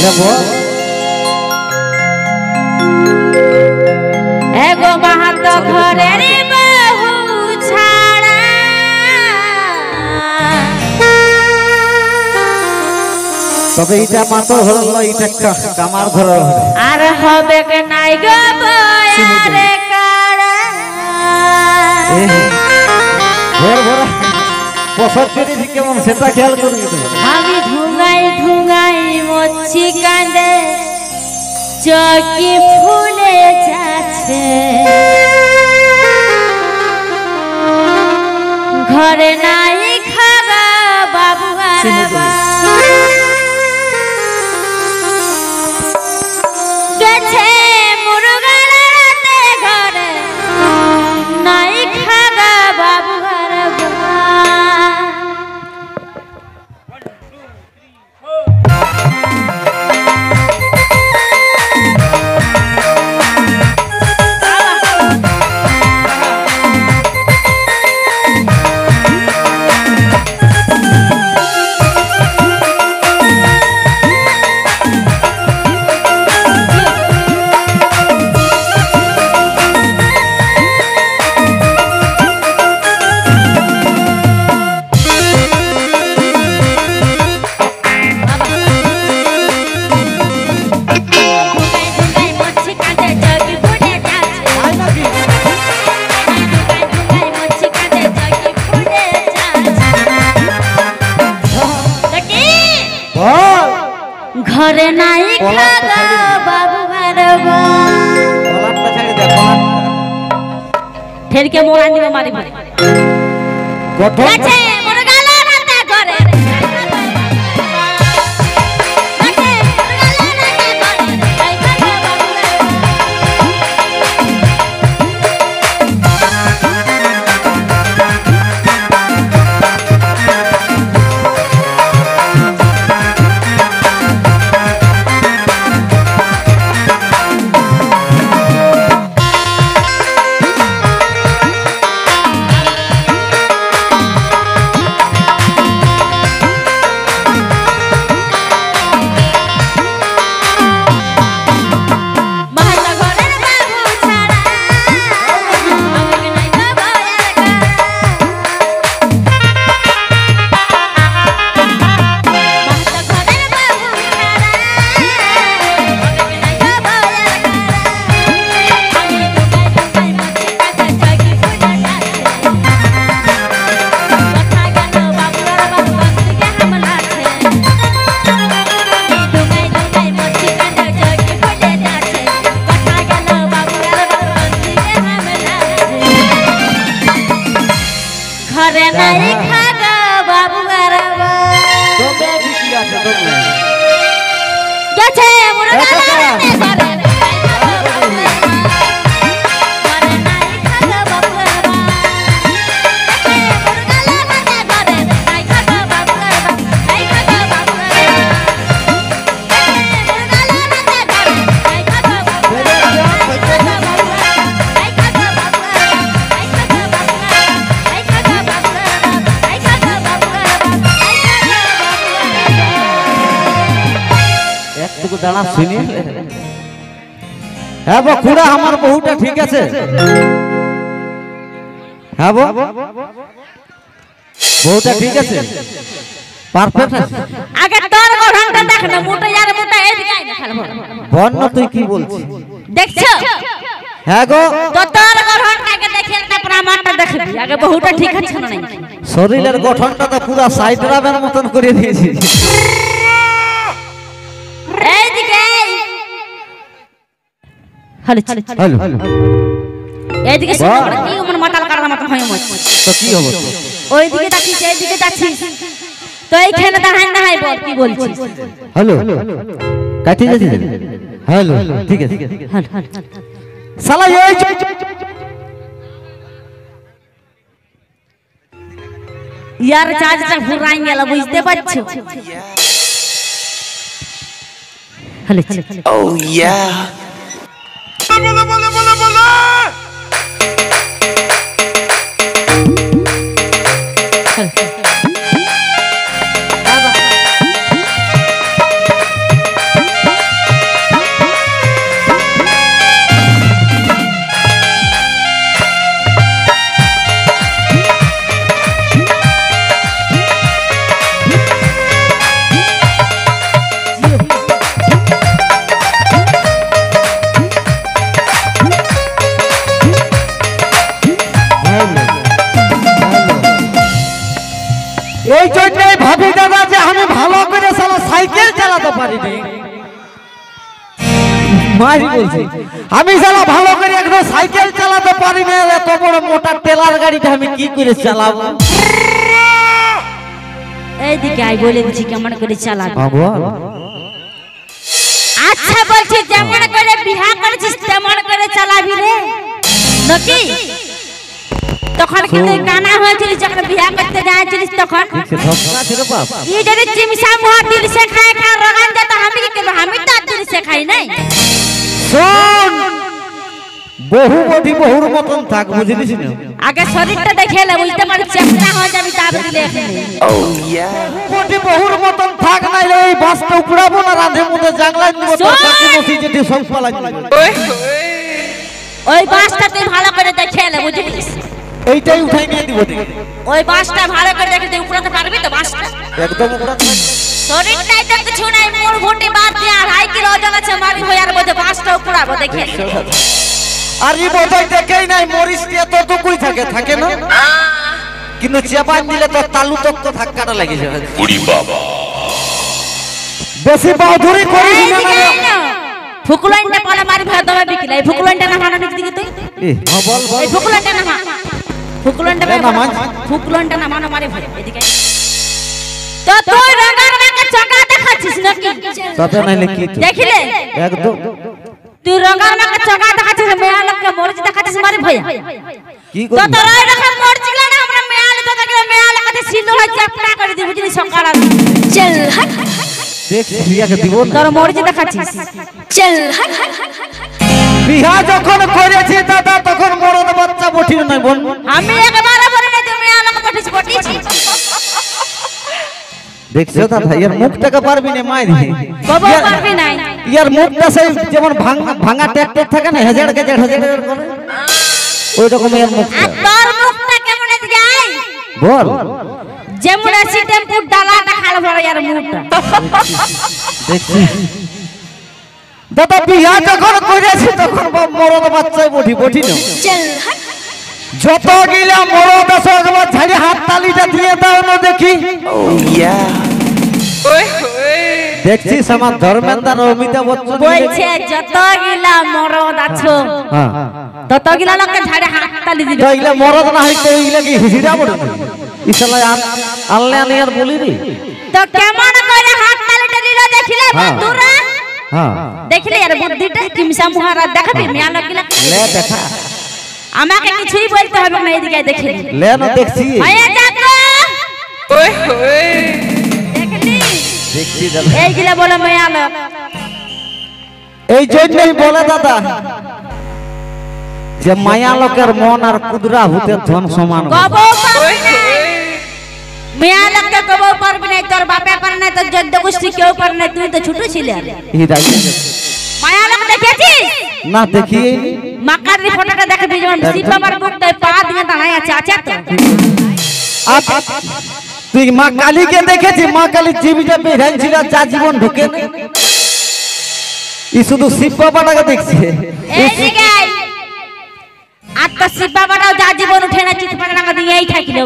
लेबो एगो महत घरे रे बहु छाड़ा तबे इटा मातो हरल इटा कामार घर आर হবে কে নাই গো বয়ারে কাড়া ঘর ঘর পছন্দ করে কেমন সেটা খেয়াল করবি তো আমি ঢুঙাই ঢুঙাই মচ্ছি কাঁদে চকি ফুলে যাচ্ছে ঘরে নাই খাগা বাবু গেছে মুরগাড়াতে ঘরে নাই খাগা বাবু ঘরে নাই খাগা বাবু ঘরবা পলাটটা ছাড়ি দে পলাটটা ফেরকে মোরা নিবে মারি গঠন গেছে মুরগালা রাতে ঘরে গেছে মুরগালা রাতে ঘরে ঘরে নাই খাগা বাবু ঘরবা তবে বিকি আছে তবে গেছে মুরগালা রাতে ঘরে ঘরে নাই খাগা বাবু ঘরবা মুরগালা রাতে ঘরে নাই খাগা বাবু ঘরবা নাই খাগা বাবু ঘরবা মুরগালা রাতে ঘরে নাই খাগা বাবু একটু দাঁড়া শুনি হ্যাঁ বকুড়া আমার বহুটা ঠিক আছে হ্যাঁ বহুটা ঠিক আছে পারফেক্ট আছে আগে তোর গঠনটা দেখ না মোটা यार মোটা এদিকে আই না খেলবো বন্ন তুই কি বলছিস দেখছো হ্যাঁ গো তো তোর গঠনটাকে দেখে তারপর আমারটা দেখবি আগে বহুটা ঠিক আছে না নাই শরীরের গঠনটা তো পুরো সাইডরাবের মতন করে দিয়েছিস এইদিকে হ্যালো হ্যালো এইদিকে শুনো কি মন মাতাল কাটার মতন হয় মত তো কি হবে ওইদিকে যাচ্ছিস এইদিকে যাচ্ছিস তো এইখানে দাঁড়াই না হয় বল কি বলছিস হ্যালো কাটি যাচ্ছিস হ্যালো ঠিক আছে শালা এই यार চার্জটা ঘুরাই গেল বুঝতে পারছো হ্যালো Oh yeah. পারিনি মাই বলছি আমি শালা ভালো করে একদম সাইকেল চালাতে পারি না এত বড় মোটা টেলার গাড়িটা আমি কি করে চালাবো এইদিকে আই বলে দিচ্ছি কেমন করে চালাবি ভগবান আচ্ছা বলছি যেমন করে বিয়া করেছিস তেমন করে চালাবি রে নাকি তখন কিন্তু কানা হয়েছিল যখন বিয়া করতে যাচ্ছিলিস তখন ধক্কা ছিল বাপ এই যদি চিমসা মুহা দিল সে খায় খা রগান যা তো আমি কি করব আমি তো দিল সে খাই নাই শোন বহুবধি বহুর মতন থাক বুঝলিস না আগে শরীরটা দেখে লে বুঝতে পারি চেষ্টা হয়ে যাবে তার দিলে এখানে ও ইয়া বহুবধি বহুর মতন থাক নাই রে এই বাসটা উপড়াবো না রাধে মধ্যে জাগলাই নিব তো কাকে নসি যেটি সব পালাই ওই বাসটা তুই ভালো করে দেখে লে বুঝলিস এইটাই উঠাই নিয়ে দিব তুই ওই বাসটা ভালো করে দেখে তুই উপড়াতে পারবি তো বাসটা একদম উপড়াতে শরীরটাই তো কিছু নাই মোর ভুটি বাদ দিয়ে 2.5 কিলো ওজন আছে মারি হইয়ার মধ্যে বাসটা উপড়াবো দেখে আর এই বোধহয় দেখেই নাই মরিচটি এতটুকুই থাকে থাকে না কিন্তু চেপান দিলে তো তালু তক তো ধাক্কাটা লেগে যাবে ওরে বাবা বেশি বাউধুরি করিস না ফুকুলাইনটা পালা মারি ভয় দবা বিকিলা এই ফুকুলাইনটা না মানা বিকি দিকে তুই বল বল এই ফুকুলাইনটা না ফুকুলাইনটা না মান ফুকুলাইনটা না মানা মারি ভয় এদিকে তো তুই রঙার মাকে চকা দেখাচ্ছিস নাকি তাতে নাইলে কি দেখিলে একদম তুই রঙার মাকে চকা দেখাচ্ছিস মেয়া লোককে মরজি দেখাচ্ছিস মারি ভয় কি তো করবি তোর ওই রকম মরজি না আমরা মেয়া লোক দেখলে মেয়া লোকতে সিন্ধু হয় চাপটা করে দিবি বুঝলি সকাল চল হাট দেখ বিয়াকে দিব তোর মরজি দেখাচ্ছিস চল হাট বিয়া যখন করেছি দাদা তখন মরদ বাচ্চা বঠির নাই বোন আমি একবার বলে না তুমি আলাম পটিছি দেখছো দাদা ইয়ার মুখটাকে পারবি না মাইরি কব পারবি নাই ইয়ার মুখটা সেই যেমন ভাঙা ট্যাক্টর থাকে না হেজার কে হেজার করে ওই রকম ইয়ার মুখ আর তোর মুখটা কেমন যায় বল যেমন আছে টেম্পু ডালাটা খাল ভরা ইয়ার মুখটা দেখছি দাদা বিয়া যখন করেছি তখন মরদ বাচ্চাই বঠি না চল হাট যত গিলা মরদ আছে একবার ঝাড়ি হাত তালিটা দিয়ে দাও না দেখি ও ইয়া দেখছিস আমার ধর্মেন্দ্র অমিতাভ বচ্চন বলছে যত গিলা মরদ আছো হ্যাঁ তত গিলা লোককে ঝাড়ে হাত তালি দিবে তো ইলা মরদ না হইতো ইলা কি হিজড়া বড় ইসালা আল্লাহ আনি আর বলি রে তো কেমন করে হাত তালিটা দিল দেখিলে বন্ধুরা হ্যাঁ দেখিলে আর বুদ্ধিটা কিমসা মুহারা দেখাবি মিয়া লোকগুলা লে দেখা আমাকে কিছুই বলতে হবে না এদিকে দেখে লে না দেখছি আয়া দেখো ওই ওই দেখলি দেখছি দাদা এইগুলা বলে মিয়া লোক এই জন্যই বলে দাদা যে মায়া লোকের মন আর কুদরা হতে ধন সমান কব পারবি না মিয়া লোককে কব পারবি না তোর বাপে পারে না তোর জদ্দ গোষ্ঠী কেউ পারে না তুই তো ছোট ছিলে মায়া লোক দেখেছিস না দেখি মাকার ফটোটা দেখবি যেমন শিব বাবার মুখটায় পা দিয়ে দাঁড়ায় আছে আছে তো তুই মা কালীকে দেখেছি মা কালী জীবিকা বেধান ছিল যা জীবন ঢুকে ই শুধু শিব বাবাটাকে দেখছে এইদিকে আর তো শিব বাবাটাও যা জীবন উঠে না চিত পারে না দিয়েই থাকিল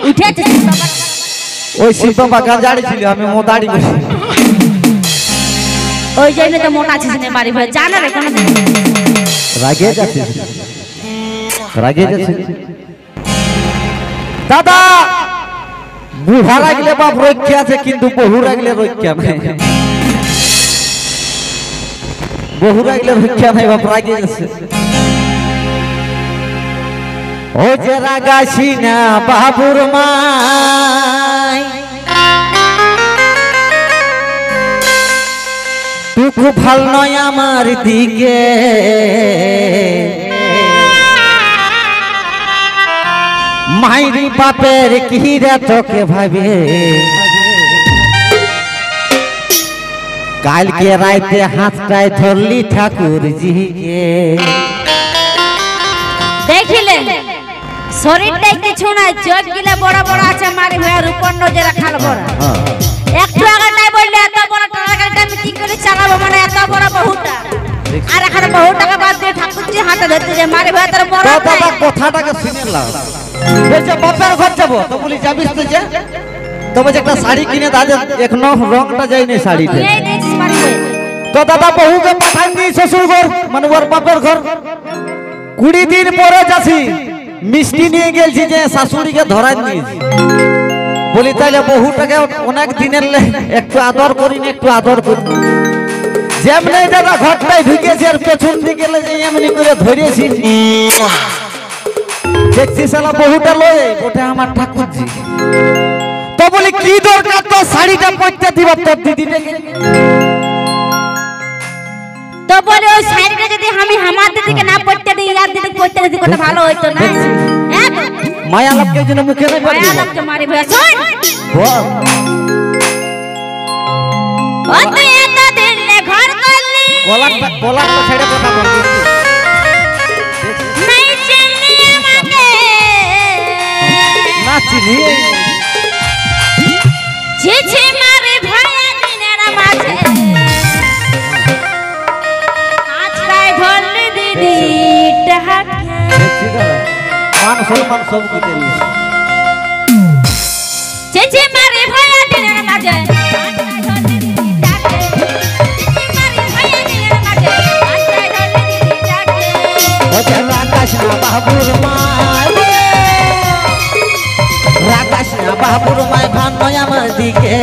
উঠেছে শিব বাবা ওই শিব বাবা গাঁজাড়ি ছিল আমি মোদাড়ি বসে ওই জন্য তো মোটা ছিস না বাড়ি ভয় জানা রে কোন রাগে যাচ্ছে দাদা বুড়া রাগলে বাপ রক্ষা আছে কিন্তু বহু রাগলে রক্ষা নাই বহু রাগলে রক্ষা নাই বাপ রাগে যাচ্ছে ও যে রাগাছি না বাবুর মাই টুকু ভাল নয় আমার দিকে মাইরি বাপের কিরা তোকে ভাবে কালকে রাইতে হাতটায় ধরলি ঠাকুর জিকে দেখিলে শরীরটাই কিছু নাই চোখ গিলা বড় বড় আছে মারি ভয়ের উপর নজর রাখাল বড় একটু আগে নাই বললে এত বড় টাকাটা আমি কি করে চালাবো মানে এত বড় বহুটা আর এখানে বহু টাকা বাদ দিয়ে ঠাকুরজি হাতে ধরতে যে মারি ভয় তোর বড় দাদা কথাটাকে শুনে লাও বলছে বাপের ঘর যাবো তো বলি যাবিস তো যে তবে একটা শাড়ি কিনে দাদা এখনো রংটা যায়নি শাড়িতে এই দেখছিস মারি হয়ে তো দাদা বহুকে পাঠাই দি শ্বশুর ঘর মানে ওর বাপের ঘর 20 দিন পরে যাচ্ছি মিষ্টি নিয়ে গেছি যে শাশুড়িকে ধরাই দিয়েছি বলি তাইলে বহুটাকে অনেক দিনের একটু আদর করিনি একটু আদর করি যেমনি দাদা ঘরটায় ঢুকেছি আর পেছন দিকে যে এমনি করে ধরেছি দেখছি শালা বহুটা লয়ে ওটা আমার ঠাকুরজি তো বলি কি দরকার তো শাড়িটা পরতে দিবা তোর দিদিটাকে তো বলে ওই শাড়িটা যদি আমি আমার দিদিকে না পড়তে দিই আর দিদি পড়তে দিদি কত ভালো হইতো না হ্যাঁ মায়া লাগকে যেন মুখে নাই পারি মায়া লাগকে মারি ভয়া শুন ও তুই এত দিলে ঘর করলি কলার ছেড়ে কথা বলবি নাই চিনি আমাকে না চিনি চিছি মারি ভয়া দিনের মাঝে আজকাই ধরলি দিদি টাকা মান সম্মান সব কেটে নিয়েছে চিছি মারি ভয়া দিনের মাঝে আজকাই ধরলি দিদি টাকা চিছি মারি ভয়া দিনের মাঝে আজকাই ধরলি দিদি টাকা ওকে রাকাশ না বাবুর মায় রাকাশ না বাবুর মায় ভান নয় আমার দিকে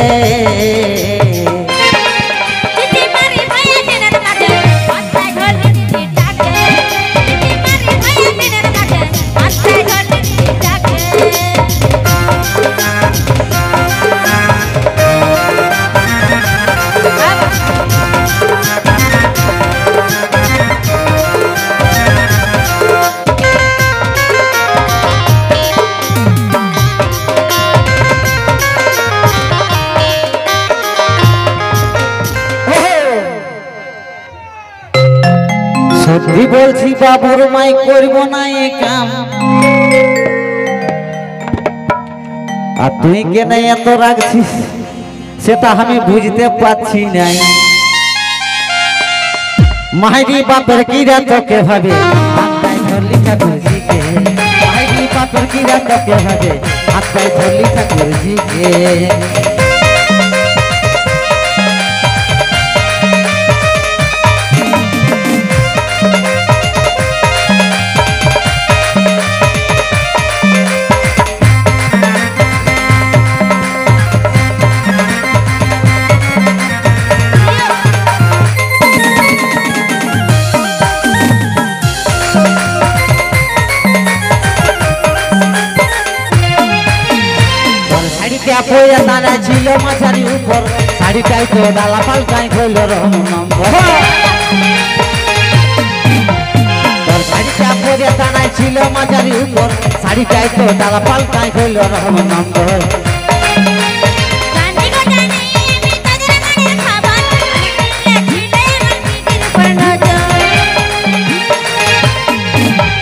চিছি মারি ভয়া দিনের মাঝে আজকাই ধরলি দিদি টাকা চিছি মারি ভয়া দিনের মাঝে আজকাই ধরলি দিদি টাকা সত্যি বলছি বাবুর মাই করব না এ কাম আর তুই কেন এত রাখছিস সেটা আমি বুঝতে পারছি নাই মাইরি বাপের কিরা তোকে ভাবে আত্মায় ধরলি ঠাকুরজিকে মাইরি বাপের কিরা তোকে ভাবে আত্মায় ধরলি ঠাকুরজিকে পয়া দানা ছিল মাঝারি উপর শাড়িটাই তো ডালা পাল্টাই কইল নম্বর তোর শাড়িটা পয়া দানা ছিল মাঝারি উপর শাড়িটাই তো ডালা পাল্টাই কইল নম্বর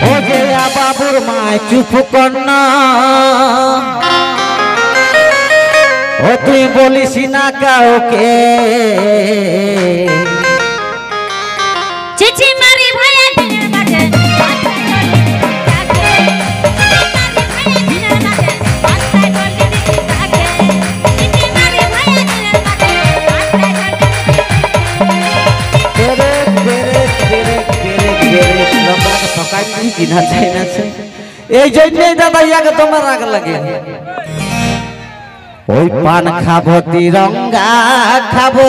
ও যে বাবুর মায় চুপ কর না ও তুই বলিস না কাউকে চিছি মারি ভয়া দিনের মাঝে এই জন্যই দাদা ইয়াকে তোমার রাগ লাগে ওই পান খাবো তিরঙ্গা খাবো